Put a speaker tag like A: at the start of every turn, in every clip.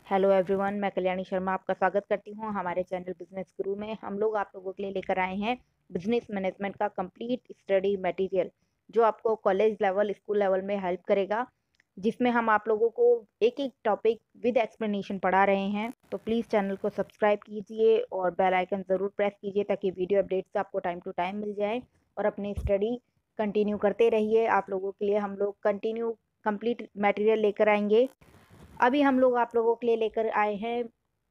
A: Hello everyone, मैं कल्याणी शर्मा आपका स्वागत करती हूँ हमारे चैनल बिजनेस गुरु में। हम लोग आप लोगों के लिए लेकर आए हैं बिजनेस मैनेजमेंट का कंप्लीट स्टडी मटेरियल, जो आपको कॉलेज लेवल स्कूल लेवल में हेल्प करेगा, जिसमें हम आप लोगों को एक एक टॉपिक विद एक्सप्लेनेशन पढ़ा रहे हैं। तो प्लीज़ चैनल को सब्सक्राइब कीजिए और बेल आइकन ज़रूर प्रेस कीजिए ताकि वीडियो अपडेट्स आपको टाइम टू टाइम मिल जाए और अपनी स्टडी कंटिन्यू करते रहिए। आप लोगों के लिए हम लोग कंटिन्यू कंप्लीट मटेरियल लेकर आएंगे। अभी हम लोग आप लोगों के लिए लेकर आए हैं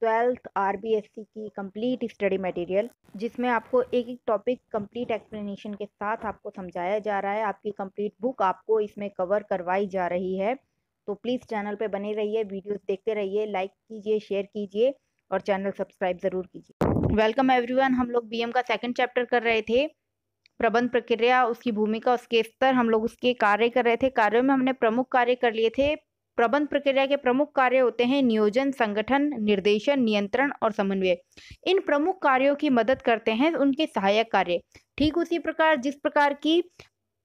A: 12th आरबीएससी की कंप्लीट स्टडी मटेरियल, जिसमें आपको एक एक टॉपिक कंप्लीट एक्सप्लेनेशन के साथ आपको समझाया जा रहा है। आपकी कंप्लीट बुक आपको इसमें कवर करवाई जा रही है। तो प्लीज़ चैनल पे बने रहिए, वीडियोस देखते रहिए, लाइक कीजिए, शेयर कीजिए और चैनल सब्सक्राइब ज़रूर कीजिए। Welcome everyone. हम लोग बीएम का सेकंड चैप्टर कर रहे थे, प्रबंध प्रक्रिया, उसकी भूमिका, उसके स्तर, हम लोग उसके कार्य कर रहे थे। कार्यों में हमने प्रमुख कार्य कर लिए थे। प्रबंध प्रक्रिया के प्रमुख कार्य होते हैं नियोजन, संगठन, निर्देशन, नियंत्रण और समन्वय। इन प्रमुख कार्यों की मदद करते हैं उनके सहायक कार्य। ठीक उसी प्रकार जिस प्रकार की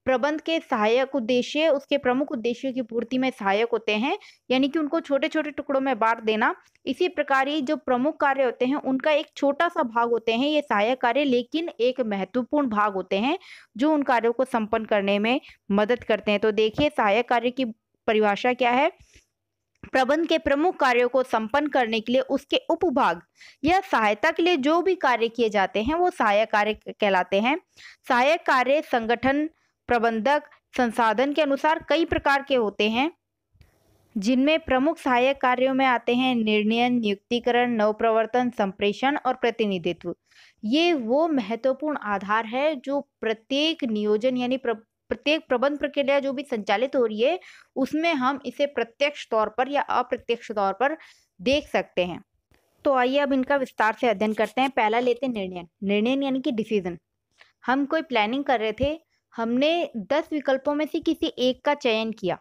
A: प्रबंध के सहायक उद्देश्य उसके प्रमुख उद्देश्यों की पूर्ति में सहायक होते हैं, यानी कि उनको छोटे छोटे टुकड़ों में बांट देना, इसी प्रकार ही जो प्रमुख कार्य होते हैं उनका एक छोटा सा भाग होते हैं ये सहायक कार्य, लेकिन एक महत्वपूर्ण भाग होते हैं जो उन कार्यों को संपन्न करने में मदद करते हैं। तो देखिए, सहायक कार्य की परिभाषा क्या है। प्रबंध के प्रमुख कार्यों को संपन्न करने के लिए उसके उपभाग या सहायता के लिए जो भी कार्य किए जाते हैं वो सहायक कार्य कहलाते हैं। सहायक कार्य संगठन, प्रबंधक, संसाधन के अनुसार कई प्रकार के होते हैं, जिनमें प्रमुख सहायक कार्यों में आते हैं निर्णयन, नियुक्तिकरण, नवप्रवर्तन, संप्रेषण और प्रतिनिधित्व। ये वो महत्वपूर्ण आधार है जो प्रत्येक नियोजन यानी प्रत्येक प्रबंध प्रक्रिया जो भी संचालित हो रही है उसमें हम इसे प्रत्यक्ष तौर पर या अप्रत्यक्ष तौर पर देख सकते हैं। तो आइए अब इनका विस्तार से अध्ययन करते हैं। पहला लेते हैं निर्णय। निर्णय यानी कि डिसीजन। हम कोई प्लानिंग कर रहे थे, हमने 10 विकल्पों में से किसी एक का चयन किया,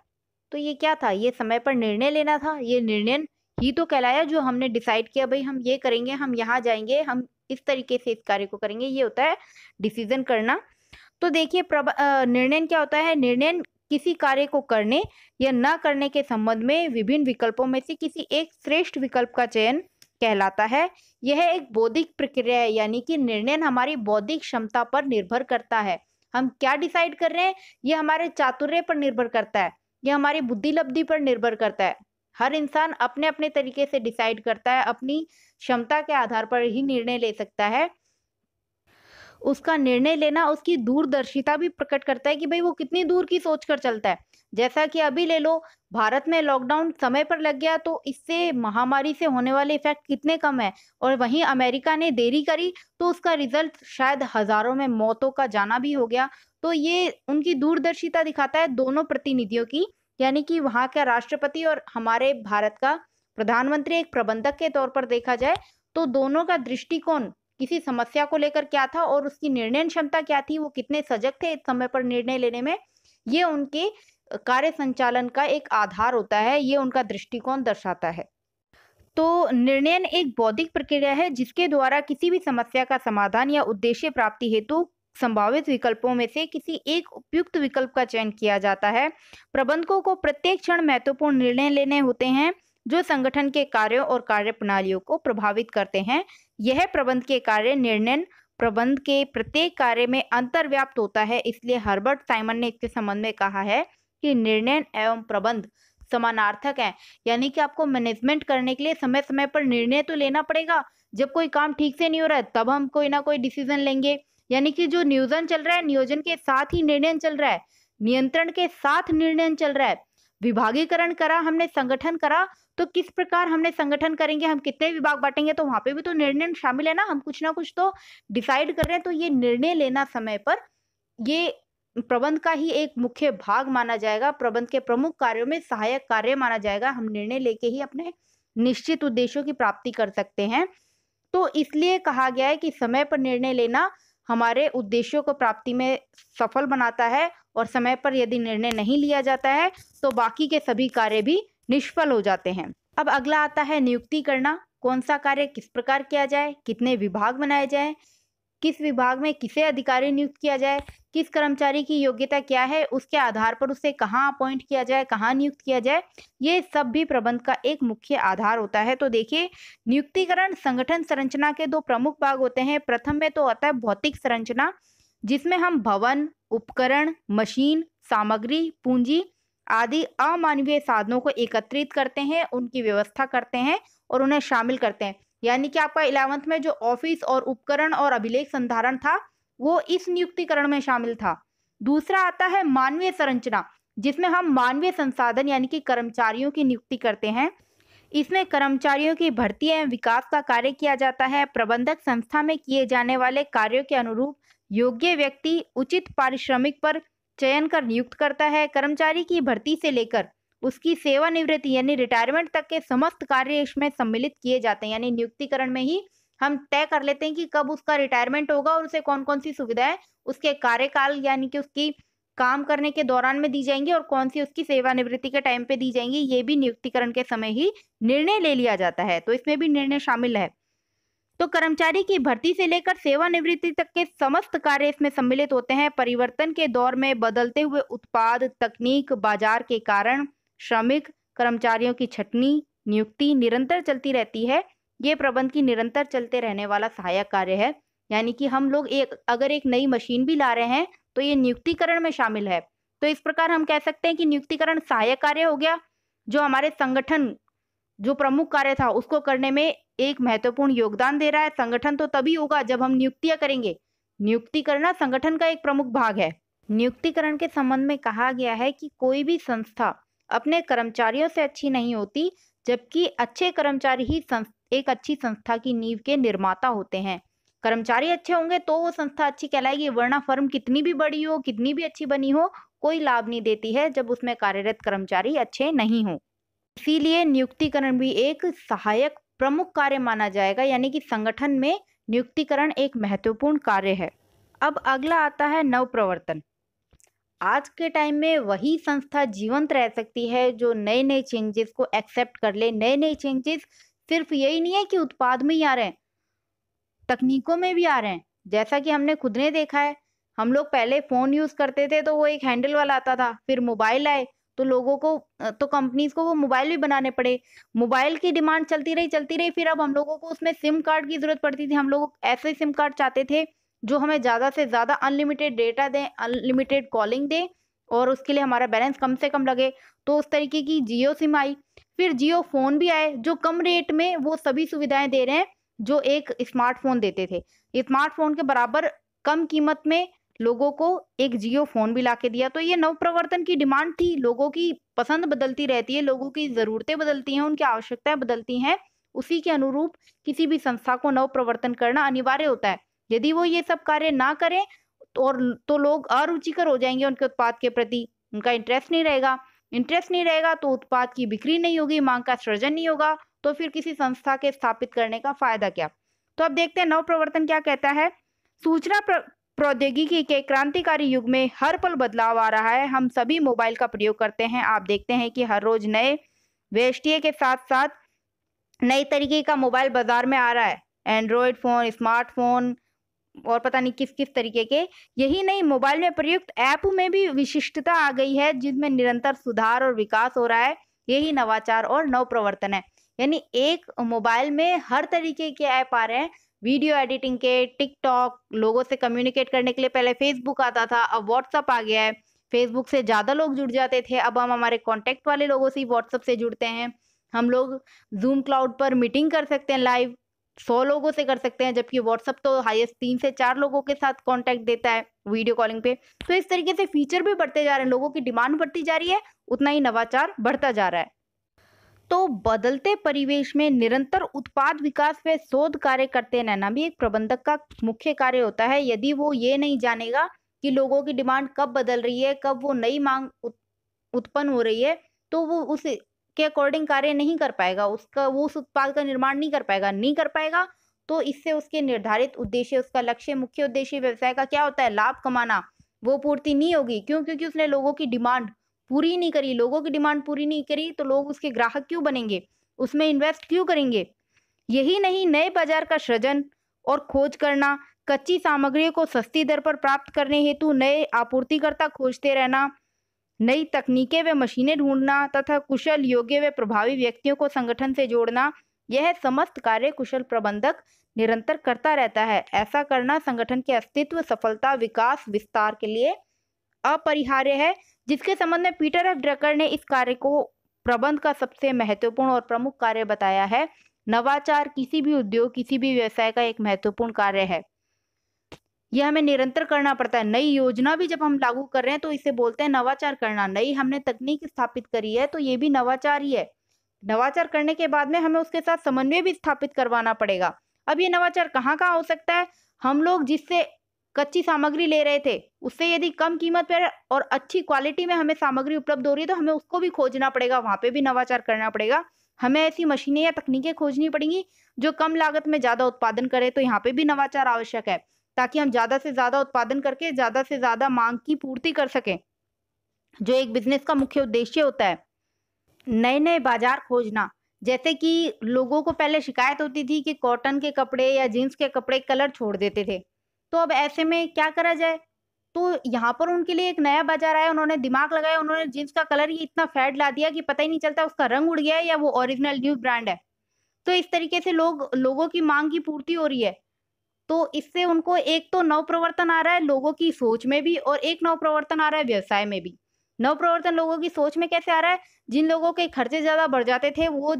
A: तो ये क्या था? ये समय पर निर्णय लेना था। ये निर्णय ही तो कहलाया, जो हमने डिसाइड किया भाई हम ये करेंगे, हम यहाँ जाएंगे, हम इस तरीके से इस कार्य को करेंगे, ये होता है डिसीजन करना। तो देखिए, निर्णय क्या होता है? निर्णय किसी कार्य को करने या न करने के संबंध में विभिन्न विकल्पों में से किसी एक श्रेष्ठ विकल्प का चयन कहलाता है। यह एक बौद्धिक प्रक्रिया है, यानी कि निर्णय हमारी बौद्धिक क्षमता पर निर्भर करता है। हम क्या डिसाइड कर रहे हैं ये हमारे चातुर्य पर निर्भर करता है, ये हमारी बुद्धि लब्धि पर निर्भर करता है। हर इंसान अपने अपने तरीके से डिसाइड करता है, अपनी क्षमता के आधार पर ही निर्णय ले सकता है। उसका निर्णय लेना उसकी दूरदर्शिता भी प्रकट करता है कि भाई वो कितनी दूर की सोच कर चलता है। जैसा कि अभी ले लो, भारत में लॉकडाउन समय पर लग गया तो इससे महामारी से होने वाले इफेक्ट कितने कम है, और वहीं अमेरिका ने देरी करी तो उसका रिजल्ट शायद हजारों में मौतों का जाना भी हो गया। तो ये उनकी दूरदर्शिता दिखाता है दोनों प्रतिनिधियों की, यानी कि वहाँ का राष्ट्रपति और हमारे भारत का प्रधानमंत्री एक प्रबंधक के तौर पर देखा जाए तो दोनों का दृष्टिकोण किसी समस्या को लेकर क्या था और उसकी निर्णय क्षमता क्या थी, वो कितने सजग थे इस समय पर निर्णय लेने में, ये उनके कार्य संचालन का एक आधार होता है, ये उनका दृष्टिकोण दर्शाता है। तो निर्णय एक बौद्धिक प्रक्रिया है जिसके द्वारा किसी भी समस्या का समाधान या उद्देश्य प्राप्ति हेतु संभावित विकल्पों में से किसी एक उपयुक्त विकल्प का चयन किया जाता है। प्रबंधकों को प्रत्येक क्षण महत्वपूर्ण निर्णय लेने होते हैं जो संगठन के कार्यों और कार्य प्रणालियों को प्रभावित करते हैं। यह प्रबंध के कार्य निर्णय प्रबंध के प्रत्येक कार्य में अंतर्व्याप्त होता है। इसलिए हर्बर्ट साइमन ने इसके संबंध में कहा है कि निर्णय एवं प्रबंध समानार्थक है, यानी कि आपको मैनेजमेंट करने के लिए समय समय पर निर्णय तो लेना पड़ेगा। जब कोई काम ठीक से नहीं हो रहा है तब हम कोई ना कोई डिसीजन लेंगे, यानी कि जो नियोजन चल रहा है नियोजन के साथ ही निर्णय चल रहा है, नियंत्रण के साथ निर्णय चल रहा है। विभागीकरण करा हमने, संगठन करा, तो किस प्रकार हमने संगठन करेंगे, हम कितने विभाग बांटेंगे, तो वहां पे भी तो निर्णय शामिल है ना, हम कुछ ना कुछ तो डिसाइड कर रहे हैं। तो ये निर्णय लेना समय पर ये प्रबंध का ही एक मुख्य भाग माना जाएगा, प्रबंध के प्रमुख कार्यों में सहायक कार्य माना जाएगा। हम निर्णय लेके ही अपने निश्चित उद्देश्यों की प्राप्ति कर सकते हैं। तो इसलिए कहा गया है कि समय पर निर्णय लेना हमारे उद्देश्यों को प्राप्ति में सफल बनाता है, और समय पर यदि निर्णय नहीं लिया जाता है तो बाकी के सभी कार्य भी निष्फल हो जाते हैं। अब अगला आता है नियुक्ति करना। कौन सा कार्य किस प्रकार किया जाए, कितने विभाग बनाए जाए, किस विभाग में किसे अधिकारी नियुक्त किया जाए, किस कर्मचारी की योग्यता क्या है, उसके आधार पर उसे कहाँ अपॉइंट किया जाए, कहाँ नियुक्त किया जाए, ये सब भी प्रबंध का एक मुख्य आधार होता है। तो देखिए, नियुक्तिकरण संगठन संरचना के दो प्रमुख भाग होते हैं। प्रथम में तो आता है भौतिक संरचना, जिसमें हम भवन, उपकरण, मशीन, सामग्री, पूंजी आदि अमानवीय साधनों को एकत्रित करते हैं, उनकी व्यवस्था करते हैं और उन्हें शामिल करते हैं। यानी कि आपका 11th में जो ऑफिस और उपकरण और अभिलेख संधारण था, वो इस नियुक्तिकरण में शामिल था। दूसरा आता है मानवीय संरचना, जिसमें हम मानवीय संसाधन यानी कि कर्मचारियों की नियुक्ति करते हैं। इसमें कर्मचारियों की भर्ती एवं विकास का कार्य किया जाता है। प्रबंधक संस्था में किए जाने वाले कार्यों के अनुरूप योग्य व्यक्ति उचित पारिश्रमिक पर चयन कर नियुक्त करता है। कर्मचारी की भर्ती से लेकर उसकी सेवानिवृत्ति यानी रिटायरमेंट तक के समस्त कार्य इसमें सम्मिलित किए जाते हैं। यानी नियुक्तिकरण में ही हम तय कर लेते हैं कि कब उसका रिटायरमेंट होगा और उसे कौन कौन सी सुविधाएं उसके कार्यकाल यानी कि उसकी काम करने के दौरान में दी जाएंगी और कौन सी उसकी सेवानिवृत्ति के टाइम पे दी जाएंगी। ये भी नियुक्तिकरण के समय ही निर्णय ले लिया जाता है, तो इसमें भी निर्णय शामिल है। तो कर्मचारी की भर्ती से लेकर सेवानिवृत्ति तक के समस्त कार्य इसमें सम्मिलित होते हैं। परिवर्तन के दौर में बदलते हुए उत्पाद, तकनीक, बाजार के कारण श्रमिक कर्मचारियों की छंटनी, नियुक्ति निरंतर चलती रहती है। ये प्रबंध की निरंतर चलते रहने वाला सहायक कार्य है। यानी कि हम लोग अगर एक नई मशीन भी ला रहे हैं तो ये नियुक्तिकरण में शामिल है। तो इस प्रकार हम कह सकते हैं कि नियुक्तिकरण सहायक कार्य हो गया, जो हमारे संगठन जो प्रमुख कार्य था उसको करने में एक महत्वपूर्ण योगदान दे रहा है। संगठन तो तभी होगा जब हम नियुक्तियां करेंगे। नियुक्ति करना संगठन का एक प्रमुख भाग है। नियुक्तिकरण के संबंध में कहा गया है कि कोई भी संस्था अपने कर्मचारियों से अच्छी नहीं होती, जबकि अच्छे कर्मचारी ही एक अच्छी संस्था की नींव के निर्माता होते हैं। कर्मचारी अच्छे होंगे तो वो संस्था अच्छी कहलाएगी, वरना फर्म कितनी भी बड़ी हो, कितनी भी अच्छी बनी हो, कोई लाभ नहीं देती है जब उसमें कार्यरत कर्मचारी अच्छे नहीं हो। इसीलिए नियुक्तिकरण भी एक सहायक प्रमुख कार्य माना जाएगा। यानी कि संगठन में नियुक्तिकरण एक महत्वपूर्ण कार्य है। अब अगला आता है नवप्रवर्तन। आज के टाइम में वही संस्था जीवंत रह सकती है जो नए नए चेंजेस को एक्सेप्ट कर ले। नए नए चेंजेस सिर्फ यही नहीं है कि उत्पाद में ही आ रहे हैं, तकनीकों में भी आ रहे हैं। जैसा कि हमने खुद ने देखा है, हम लोग पहले फोन यूज करते थे तो वो एक हैंडल वाला आता था, फिर मोबाइल आए तो लोगों को तो कंपनीज को वो मोबाइल भी बनाने पड़े। मोबाइल की डिमांड चलती रही, फिर अब हम लोगों को उसमें सिम कार्ड की जरूरत पड़ती थी। हम लोग ऐसे सिम कार्ड चाहते थे जो हमें ज़्यादा से ज़्यादा अनलिमिटेड डेटा दें, अनलिमिटेड कॉलिंग दें और उसके लिए हमारा बैलेंस कम से कम लगे। तो उस तरीके की जियो सिम आई, फिर जियो फ़ोन भी आए जो कम रेट में वो सभी सुविधाएं दे रहे हैं जो एक स्मार्टफोन देते थे। स्मार्टफोन के बराबर कम कीमत में लोगों को एक जियो फोन भी लाके दिया। तो ये नवप्रवर्तन की डिमांड थी। लोगों की पसंद बदलती रहती है, लोगों की ज़रूरतें बदलती हैं, उनकी आवश्यकताएं बदलती हैं। उसी के अनुरूप किसी भी संस्था को नवप्रवर्तन करना अनिवार्य होता है। यदि वो ये सब कार्य ना करें तो लोग अरुचिकर हो जाएंगे उनके उत्पाद के प्रति, उनका इंटरेस्ट नहीं रहेगा तो उत्पाद की बिक्री नहीं होगी, मांग का सृजन नहीं होगा, तो फिर किसी संस्था के स्थापित करने का फायदा क्या। तो अब देखते हैं नवप्रवर्तन क्या कहता है। सूचना प्रौद्योगिकी के क्रांतिकारी युग में हर पल बदलाव आ रहा है। हम सभी मोबाइल का प्रयोग करते हैं। आप देखते हैं कि हर रोज नए वेस्टिए के साथ साथ नई तरीके का मोबाइल बाजार में आ रहा है। एंड्रॉयड फोन, स्मार्टफोन और पता नहीं किस किस तरीके के। यही नहीं, मोबाइल में प्रयुक्त ऐप में भी विशिष्टता आ गई है जिसमें निरंतर सुधार और विकास हो रहा है। यही नवाचार और नवप्रवर्तन है। यानी एक मोबाइल में हर तरीके के ऐप आ रहे हैं, वीडियो एडिटिंग के, टिकटॉक, लोगों से कम्युनिकेट करने के लिए पहले फेसबुक आता था, अब व्हाट्सअप आ गया है। फेसबुक से ज़्यादा लोग जुड़ जाते थे, अब हम हमारे कॉन्टैक्ट वाले लोगों से ही व्हाट्सअप से जुड़ते हैं। हम लोग जूम क्लाउड पर मीटिंग कर सकते हैं, लाइव 100 लोगों से कर सकते हैं, जबकि व्हाट्सअप तो हाईएस्ट 3 से 4 लोगों के साथ कॉन्टैक्ट देता है वीडियो कॉलिंग पे। तो इस तरीके से फीचर भी बढ़ते जा रहे हैं, लोगों की डिमांड बढ़ती जा रही है, उतना ही नवाचार बढ़ता जा रहा है। तो बदलते परिवेश में निरंतर उत्पाद विकास व शोध कार्य करते रहना भी एक प्रबंधक का मुख्य कार्य होता है। यदि वो ये नहीं जानेगा कि लोगों की डिमांड कब बदल रही है, कब वो नई मांग उत्पन्न हो रही है, तो वो उस के अकॉर्डिंग कार्य नहीं कर पाएगा, वो उस उत्पाद का निर्माण नहीं कर पाएगा। तो इससे उसके निर्धारित उद्देश्य, उसका लक्ष्य, मुख्य उद्देश्य व्यवसाय का क्या होता है, लाभ कमाना, वो पूर्ति नहीं होगी। क्यों? क्योंकि उसने लोगों की डिमांड पूरी नहीं करी। लोगों की डिमांड पूरी नहीं करी तो लोग उसके ग्राहक क्यों बनेंगे, उसमें इन्वेस्ट क्यों करेंगे। यही नहीं, नए बाजार का सृजन और खोज करना, कच्ची सामग्रियों को सस्ती दर पर प्राप्त करने हेतु नए आपूर्तिकर्ता खोजते रहना, नई तकनीकें व मशीनें ढूंढना तथा कुशल, योग्य व प्रभावी व्यक्तियों को संगठन से जोड़ना, यह समस्त कार्य कुशल प्रबंधक निरंतर करता रहता है। ऐसा करना संगठन के अस्तित्व, सफलता, विकास, विस्तार के लिए अपरिहार्य है, जिसके संबंध में पीटर एफ ड्रकर ने इस कार्य को प्रबंध का सबसे महत्वपूर्ण और प्रमुख कार्य बताया है। नवाचार किसी भी उद्योग, किसी भी व्यवसाय का एक महत्वपूर्ण कार्य है। यह हमें निरंतर करना पड़ता है। नई योजना भी जब हम लागू कर रहे हैं तो इसे बोलते हैं नवाचार करना। नई हमने तकनीक स्थापित करी है तो ये भी नवाचार ही है। नवाचार करने के बाद में हमें उसके साथ समन्वय भी स्थापित करवाना पड़ेगा। अब ये नवाचार कहाँ कहाँ हो सकता है? हम लोग जिससे कच्ची सामग्री ले रहे थे उससे यदि कम कीमत पर और अच्छी क्वालिटी में हमें सामग्री उपलब्ध हो रही है तो हमें उसको भी खोजना पड़ेगा, वहां पे भी नवाचार करना पड़ेगा। हमें ऐसी मशीनें या तकनीकें खोजनी पड़ेंगी जो कम लागत में ज्यादा उत्पादन करे, तो यहाँ पे भी नवाचार आवश्यक है ताकि हम ज्यादा से ज्यादा उत्पादन करके ज्यादा से ज्यादा मांग की पूर्ति कर सकें, जो एक बिजनेस का मुख्य उद्देश्य होता है। नए नए बाजार खोजना, जैसे कि लोगों को पहले शिकायत होती थी कि कॉटन के कपड़े या जीन्स के कपड़े कलर छोड़ देते थे, तो अब ऐसे में क्या करा जाए? तो यहाँ पर उनके लिए एक नया बाजार आया, उन्होंने दिमाग लगाया, उन्होंने जीन्स का कलर ही इतना फेड ला दिया कि पता ही नहीं चलता उसका रंग उड़ गया है या वो ओरिजिनल न्यू ब्रांड है। तो इस तरीके से लोगों की मांग की पूर्ति हो रही है। तो इससे उनको एक तो नवप्रवर्तन आ रहा है लोगों की सोच में भी, और एक नवप्रवर्तन आ रहा है व्यवसाय में भी। नवप्रवर्तन लोगों की सोच में कैसे आ रहा है? जिन लोगों के खर्चे ज्यादा बढ़ जाते थे वो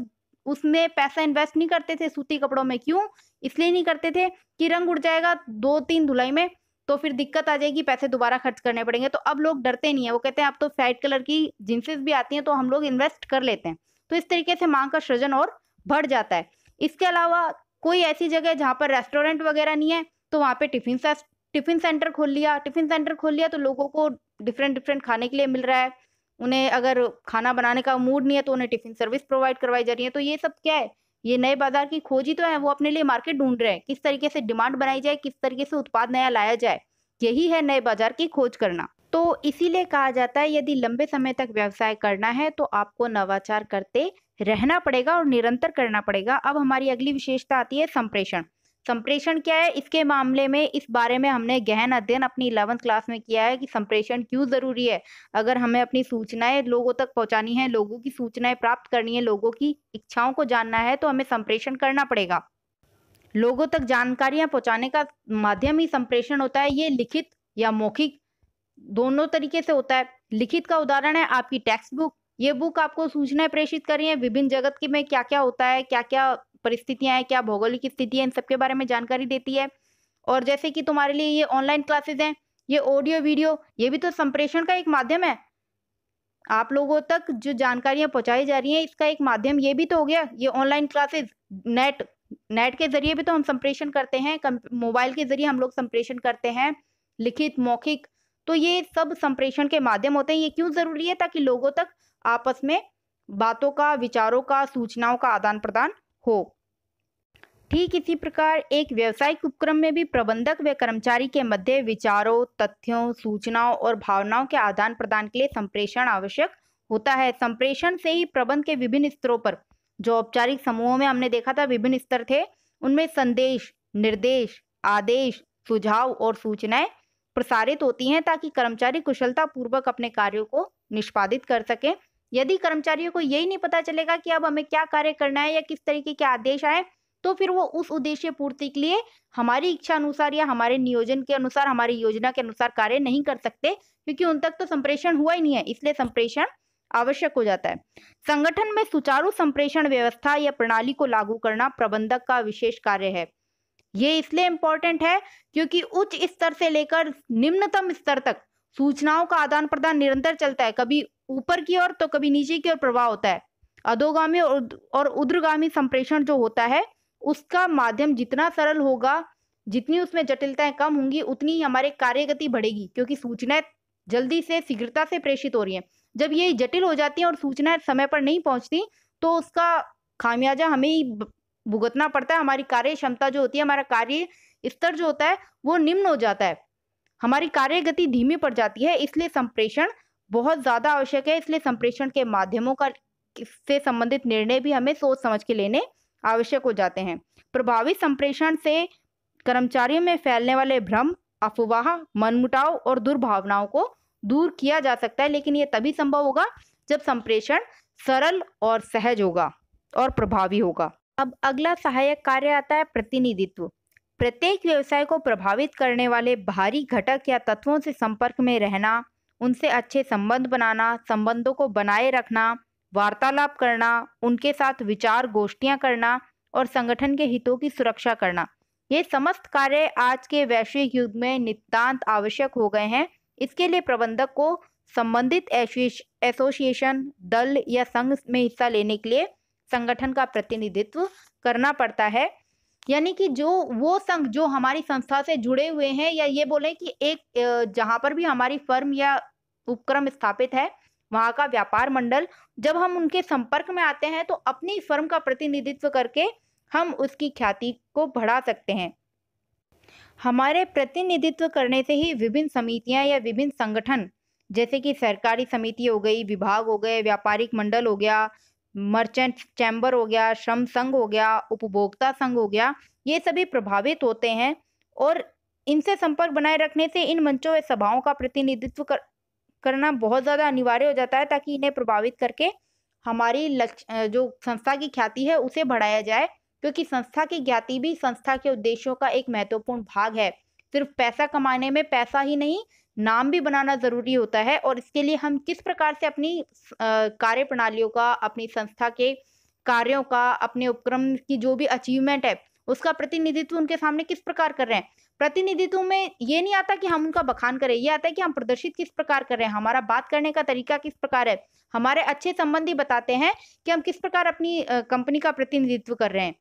A: उसमें पैसा इन्वेस्ट नहीं करते थे सूती कपड़ों में। क्यों? इसलिए नहीं करते थे कि रंग उड़ जाएगा 2-3 धुलाई में तो फिर दिक्कत आ जाएगी, पैसे दोबारा खर्च करने पड़ेंगे। तो अब लोग डरते नहीं है, वो कहते हैं अब तो फेड कलर की जींसेस भी आती हैं तो हम लोग इन्वेस्ट कर लेते हैं। तो इस तरीके से मांग का सृजन और बढ़ जाता है। इसके अलावा कोई ऐसी जगह जहाँ पर रेस्टोरेंट वगैरह नहीं है तो वहाँ पे टिफिन सेंटर खोल लिया। टिफिन सेंटर खोल लिया तो लोगों को डिफरेंट डिफरेंट खाने के लिए मिल रहा है। उन्हें अगर खाना बनाने का मूड नहीं है तो उन्हें टिफिन सर्विस प्रोवाइड करवाई जा रही है। तो ये सब क्या है? ये नए बाजार की खोज ही तो है। वो अपने लिए मार्केट ढूंढ रहे हैं, किस तरीके से डिमांड बनाई जाए, किस तरीके से उत्पाद नया लाया जाए। यही है नए बाजार की खोज करना। तो इसीलिए कहा जाता है यदि लंबे समय तक व्यवसाय करना है तो आपको नवाचार करते रहना पड़ेगा और निरंतर करना पड़ेगा। अब हमारी अगली विशेषता आती है संप्रेषण। संप्रेषण क्या है? इसके मामले में इस बारे में हमने गहन अध्ययन अपनी 11th क्लास में किया है कि संप्रेषण क्यों जरूरी है। अगर हमें अपनी सूचनाएं लोगों तक पहुंचानी है, लोगों की सूचनाएं प्राप्त करनी है, लोगों की इच्छाओं को जानना है तो हमें संप्रेषण करना पड़ेगा। लोगों तक जानकारियां पहुंचाने का माध्यम ही संप्रेषण होता है। ये लिखित या मौखिक दोनों तरीके से होता है। लिखित का उदाहरण है आपकी टेक्स्ट बुक। ये बुक आपको सूचनाएं प्रेषित कर रही है, विभिन्न जगत के में क्या क्या होता है, क्या क्या परिस्थितियां हैं, क्या भौगोलिक स्थिति है, इन सबके बारे में जानकारी देती है। और जैसे कि तुम्हारे लिए ये ऑनलाइन क्लासेस हैं, ये ऑडियो वीडियो, ये भी तो संप्रेषण का एक माध्यम है। आप लोगों तक जो जानकारियां पहुंचाई जा रही हैं इसका एक माध्यम ये भी तो हो गया। ये ऑनलाइन क्लासेस नेट के जरिए भी तो हम संप्रेषण करते हैं, मोबाइल के जरिए हम लोग संप्रेषण करते हैं, लिखित, मौखिक। तो ये सब संप्रेषण के माध्यम होते हैं। ये क्यों जरूरी है? ताकि लोगों तक आपस में बातों का, विचारों का, सूचनाओं का आदान प्रदान हो। ठीक इसी प्रकार एक व्यावसायिक उपक्रम में भी प्रबंधक व कर्मचारी के मध्य विचारों, तथ्यों, सूचनाओं और भावनाओं के आदान प्रदान के लिए संप्रेषण आवश्यक होता है। संप्रेषण से ही प्रबंध के विभिन्न स्तरों पर, जो औपचारिक समूहों में हमने देखा था विभिन्न स्तर थे, उनमें संदेश, निर्देश, आदेश, सुझाव और सूचनाएं प्रसारित होती हैं ताकि कर्मचारी कुशलता पूर्वक अपने कार्यों को निष्पादित कर सकें। यदि कर्मचारियों को यही नहीं पता चलेगा कि अब हमें क्या कार्य करना है या किस तरीके के आदेश आए, तो फिर वो उस उद्देश्य पूर्ति के लिए हमारी इच्छा अनुसार या हमारे नियोजन के अनुसार, हमारी योजना के अनुसार कार्य नहीं कर सकते, क्योंकि उन तक तो संप्रेषण हुआ ही नहीं है। इसलिए संप्रेषण आवश्यक हो जाता है। संगठन में सुचारू संप्रेषण व्यवस्था या प्रणाली को लागू करना प्रबंधक का विशेष कार्य है। ये इसलिए इंपॉर्टेंट है क्योंकि उच्च स्तर से लेकर निम्नतम स्तर तक सूचनाओं का आदान प्रदान निरंतर चलता है। कभी ऊपर की ओर तो कभी नीचे की ओर प्रवाह होता है। अधोगामी और ऊर्ध्वगामी संप्रेषण जो होता है उसका माध्यम जितना सरल होगा, जितनी उसमें जटिलताएं कम होंगी, उतनी ही हमारे कार्य गति बढ़ेगी, क्योंकि सूचनाएं जल्दी से, शीघ्रता से प्रेषित हो रही हैं। जब ये जटिल हो जाती हैं और सूचनाएं समय पर नहीं पहुंचती तो उसका खामियाजा हमें ही भुगतना पड़ता है। हमारी कार्य क्षमता जो होती है, हमारा कार्य स्तर जो होता है वो निम्न हो जाता है, हमारी कार्य गति धीमी पड़ जाती है। इसलिए संप्रेषण बहुत ज्यादा आवश्यक है। इसलिए संप्रेषण के माध्यमों का से संबंधित निर्णय भी हमें सोच समझ के लेने आवश्यक हो जाते हैं। प्रभावी संप्रेषण से कर्मचारियों में फैलने वाले भ्रम, अफवाह, मनमुटाव और दुर्भावनाओं को दूर किया जा सकता है, लेकिन ये तभी संभव होगा जब संप्रेषण सरल और सहज होगा और प्रभावी होगा। अब अगला सहायक कार्य आता है प्रतिनिधित्व। प्रत्येक व्यवसाय को प्रभावित करने वाले बाहरी घटक या तत्वों से संपर्क में रहना, उनसे अच्छे संबंध बनाना, संबंधों को बनाए रखना, वार्तालाप करना, उनके साथ विचार गोष्ठियां करना और संगठन के हितों की सुरक्षा करना, ये समस्त कार्य आज के वैश्विक युग में नितांत आवश्यक हो गए हैं। इसके लिए प्रबंधक को संबंधित एसोसिएशन, दल या संघ में हिस्सा लेने के लिए संगठन का प्रतिनिधित्व करना पड़ता है। यानी कि जो वो संघ जो हमारी संस्था से जुड़े हुए हैं, या ये बोले कि एक जहाँ पर भी हमारी फर्म या उपक्रम स्थापित है, वहाँ का व्यापार मंडल, जब हम उनके संपर्क में आते हैं तो अपनी फर्म का प्रतिनिधित्व करके हम उसकी ख्याति को बढ़ा सकते हैं। हमारे प्रतिनिधित्व करने से ही विभिन्न समितियां या विभिन्न संगठन, जैसे कि सरकारी समिति हो गई, विभाग हो गए, व्यापारिक मंडल हो गया, मर्चेंट चैम्बर हो गया, श्रम संघ हो गया, उपभोक्ता संघ हो गया, ये सभी प्रभावित होते हैं। और इनसे संपर्क बनाए रखने से इन मंचों व सभाओं का प्रतिनिधित्व करना बहुत ज़्यादा अनिवार्य हो जाता है, ताकि इन्हें प्रभावित करके हमारी जो संस्था की ख्याति है उसे बढ़ाया जाए, क्योंकि संस्था की ख्याति भी संस्था के उद्देश्यों का एक महत्वपूर्ण भाग है। सिर्फ पैसा कमाने में पैसा ही नहीं, नाम भी बनाना ज़रूरी होता है। और इसके लिए हम किस प्रकार से अपनी कार्य प्रणालियों का, अपनी संस्था के कार्यों का, अपने उपक्रम की जो भी अचीवमेंट है उसका प्रतिनिधित्व उनके सामने किस प्रकार कर रहे हैं। प्रतिनिधित्व में ये नहीं आता कि हम उनका बखान करें, ये आता है कि हम प्रदर्शित किस प्रकार कर रहे हैं, हमारा बात करने का तरीका किस प्रकार है, हमारे अच्छे संबंधी बताते हैं कि हम किस प्रकार अपनी कंपनी का प्रतिनिधित्व कर रहे हैं।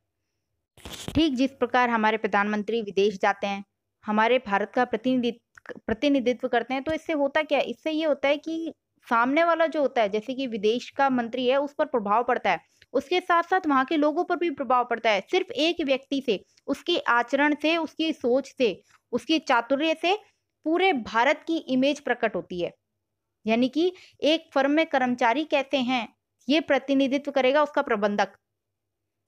A: ठीक जिस प्रकार हमारे प्रधानमंत्री विदेश जाते हैं, हमारे भारत का प्रतिनिधित्व करते हैं, तो इससे होता क्या है, इससे ये होता है कि सामने वाला जो होता है, जैसे कि विदेश का मंत्री है, उस पर प्रभाव पड़ता है, उसके साथ साथ वहाँ के लोगों पर भी प्रभाव पड़ता है। सिर्फ एक व्यक्ति से, उसके आचरण से, उसकी सोच से, उसकी चातुर्य से पूरे भारत की इमेज प्रकट होती है। यानी कि एक फर्म में कर्मचारी कैसे हैं, ये प्रतिनिधित्व करेगा उसका प्रबंधक।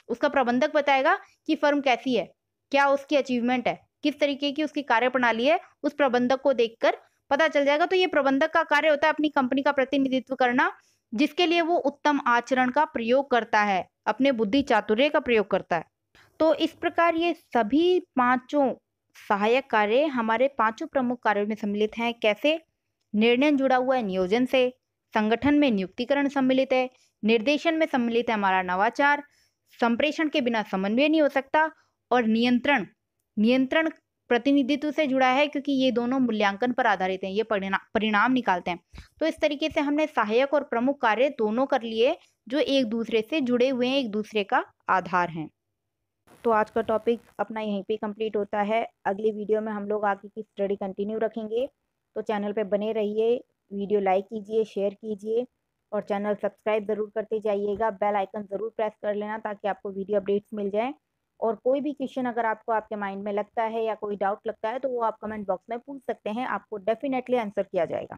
A: उसका प्रबंधक बताएगा कि फर्म कैसी है, क्या उसकी अचीवमेंट है, किस तरीके की उसकी कार्यप्रणाली है, उस प्रबंधक को देखकर पता चल जाएगा। तो ये प्रबंधक का कार्य होता है अपनी कंपनी का प्रतिनिधित्व करना, जिसके लिए वो उत्तम आचरण का प्रयोग करता है, अपने बुद्धि चातुर्य का प्रयोग करता है। तो इस प्रकार ये सभी पांचों सहायक कार्य हमारे पांचों प्रमुख कार्यों में सम्मिलित हैं। कैसे? निर्णय जुड़ा हुआ है नियोजन से, संगठन में नियुक्तिकरण सम्मिलित है, निर्देशन में सम्मिलित है हमारा नवाचार, संप्रेषण के बिना समन्वय नहीं हो सकता, और नियंत्रण प्रतिनिधित्व से जुड़ा है, क्योंकि ये दोनों मूल्यांकन पर आधारित हैं, ये परिणाम निकालते हैं। तो इस तरीके से हमने सहायक और प्रमुख कार्य दोनों कर लिए, जो एक दूसरे से जुड़े हुए हैं, एक दूसरे का आधार हैं। तो आज का टॉपिक अपना यहीं पे कंप्लीट होता है। अगली वीडियो में हम लोग आगे की स्टडी कंटिन्यू रखेंगे। तो चैनल पे बने रहिए, वीडियो लाइक कीजिए, शेयर कीजिए और चैनल सब्सक्राइब ज़रूर करते जाइएगा। बेल आइकन ज़रूर प्रेस कर लेना ताकि आपको वीडियो अपडेट्स मिल जाएँ। और कोई भी क्वेश्चन अगर आपको आपके माइंड में लगता है या कोई डाउट लगता है, तो वो आप कमेंट बॉक्स में पूछ सकते हैं, आपको डेफिनेटली आंसर किया जाएगा।